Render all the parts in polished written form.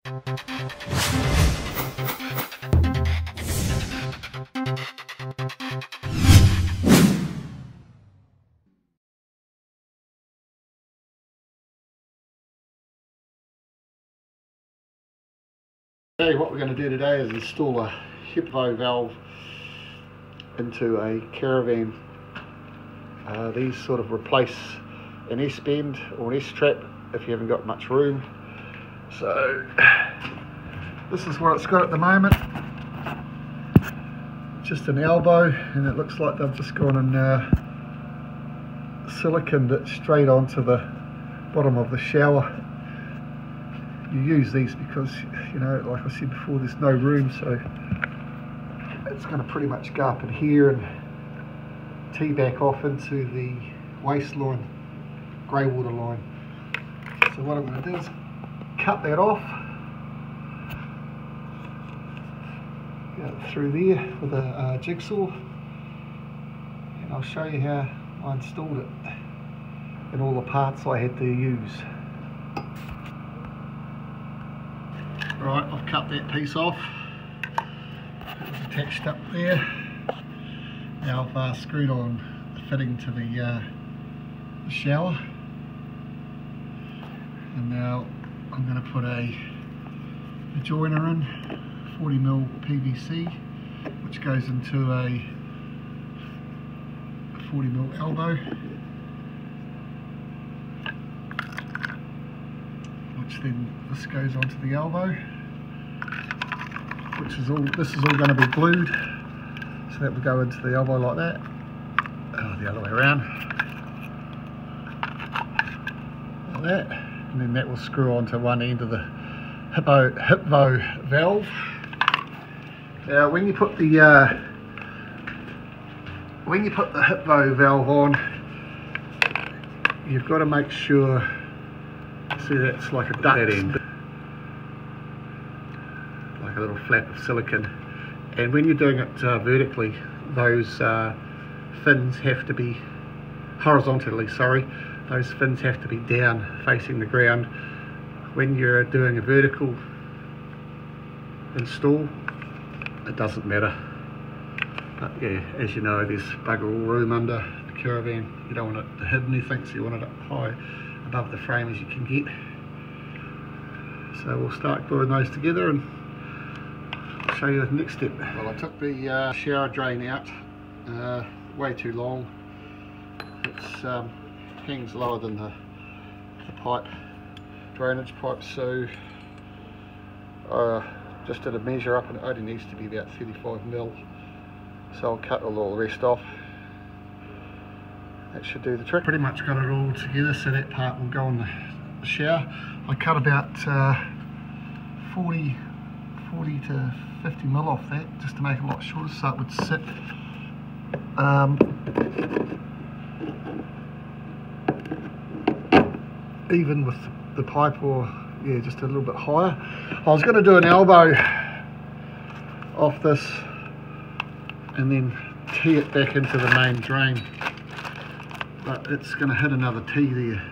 Okay, what we're going to do today is install a Hepvo valve into a Caravan. These sort of replace an S-bend or an S-trap if you haven't got much room. So this is what it's got at the moment. Just an elbow, and it looks like they've just gone and siliconed it straight onto the bottom of the shower. You use these because, you know, like I said before, there's no room, so it's going to pretty much go up in here and tee back off into the waste line, grey water line. So what I'm going to do is cut that off, go through there with a jigsaw, and I'll show you how I installed it and all the parts I had to use. Right, I've cut that piece off. It was attached up there. Now I've screwed on the fitting to the shower, and now I'm going to put a joiner in, 40mm PVC, which goes into a 40mm elbow, which then this goes onto the elbow, which is all, this is all going to be glued, so that will go into the elbow like that, the other way around, like that, and then that will screw onto one end of the Hepvo valve. Now when you put the Hepvo valve on, you've got to make sure, see that's like a duct end, like a little flap of silicone, and when you're doing it vertically, those fins have to be horizontally, those fins have to be down facing the ground. When you're doing a vertical install, it doesn't matter. But yeah, as you know, there's bugger all room under the Caravan. You don't want it to hide anything, so you want it up high above the frame as you can get. So we'll start gluing those together and I'll show you the next step. Well, I took the shower drain out, way too long. It hangs lower than the pipe, drainage pipe, so just did a measure up and it only needs to be about 35mm. So I'll cut all the rest off. That should do the trick. Pretty much got it all together, so that part will go in the shower. I cut about 40 to 50mm off that, just to make it a lot shorter, so it would sit even with the pipe, or yeah, just a little bit higher. I was going to do an elbow off this and then tee it back into the main drain, but it's going to hit another tee there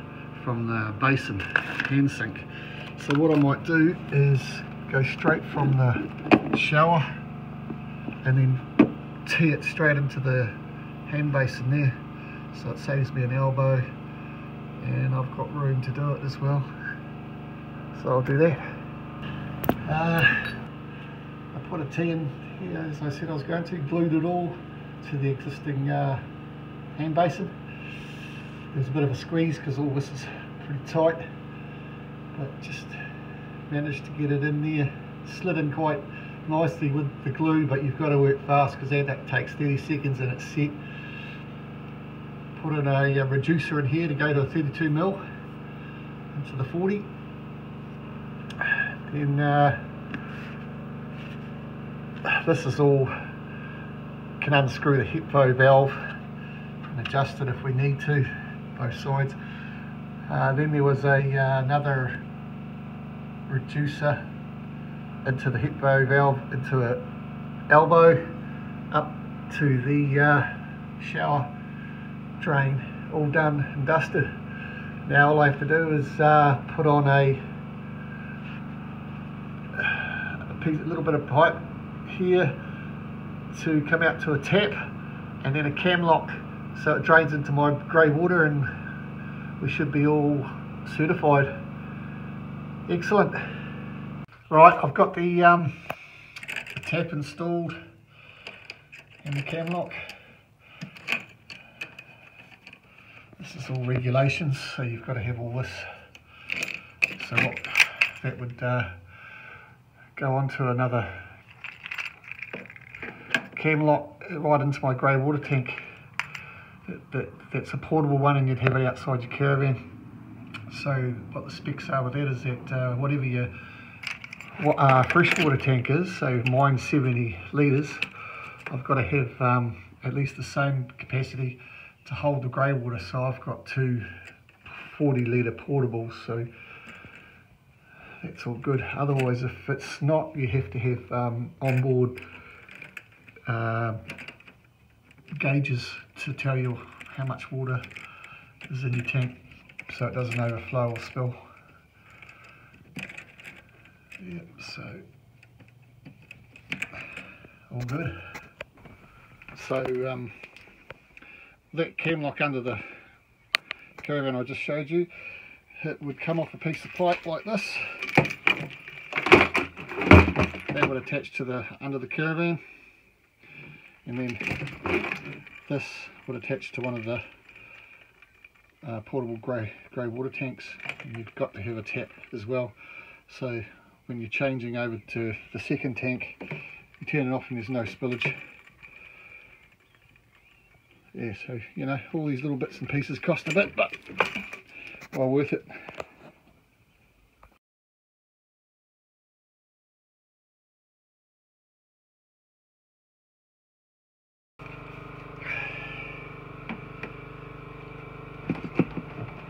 from the basin hand sink. So what I might do is go straight from the shower and then tee it straight into the hand basin there, so it saves me an elbow and I've got room to do it as well. So I'll do that. I put a tee in here, as I said I was going to, glued it all to the existing hand basin. There's a bit of a squeeze because all this is pretty tight, but just managed to get it in there. Slid in quite nicely with the glue, but you've got to work fast because that takes 30 seconds and it's set. Put in a reducer in here to go to a 32mm into the 40. Then this is all, can unscrew the Hepvo valve and adjust it if we need to, both sides. Then there was another reducer into the Hepvo valve, into an elbow up to the shower drain, all done and dusted. Now all I have to do is put on a little bit of pipe here to come out to a tap, and then a cam lock so it drains into my grey water, and we should be all certified. Excellent. Right, I've got the tap installed and the cam lock. This is all regulations, so you've got to have all this. So what that would go onto another cam lock right into my grey water tank. That's a portable one, and you'd have it outside your caravan. So what the specs are with that is that whatever your freshwater tank is, so mine's 70 litres, I've got to have at least the same capacity to hold the grey water. So I've got two 40-litre portables, so that's all good. Otherwise, if it's not, you have to have onboard gauges to tell you how much water is in your tank, so it doesn't overflow or spill. Yep, so all good. So that cam lock under the caravan I just showed you, it would come off a piece of pipe like this. That would attach to the under the caravan, and then this would attach to one of the portable grey water tanks, and you've got to have a tap as well. So when you're changing over to the second tank, you turn it off and there's no spillage. Yeah, so you know, all these little bits and pieces cost a bit, but well worth it.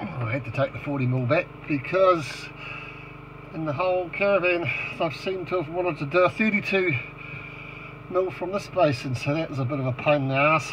I had to take the 40mm back because in the whole caravan I've seemed to have wanted to do a 32mm from this basin, so that was a bit of a pain in the ass.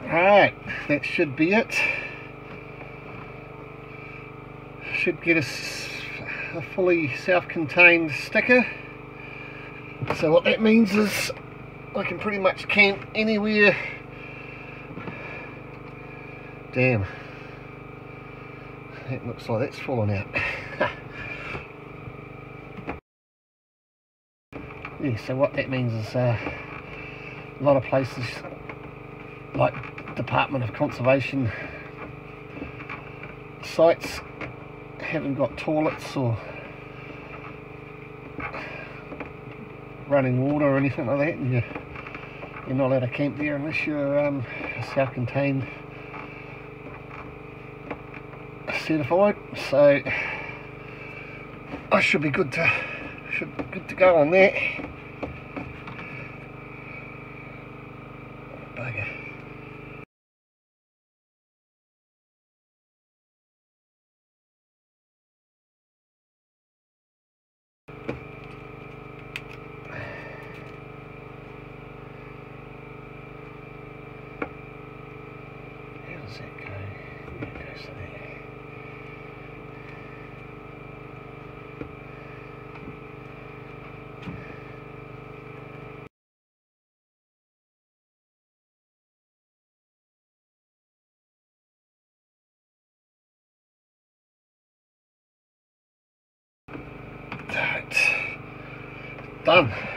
Alright, that should be it. Should get us a fully self-contained sticker. So what that means is I can pretty much camp anywhere. Damn, that looks like that's fallen out. Yeah, so what that means is a lot of places like Department of Conservation sites haven't got toilets or running water or anything like that, and you're not allowed to camp there unless you're a self-contained certified, so I should be good to go on there. Bugger. How does that go? It goes to there. Done.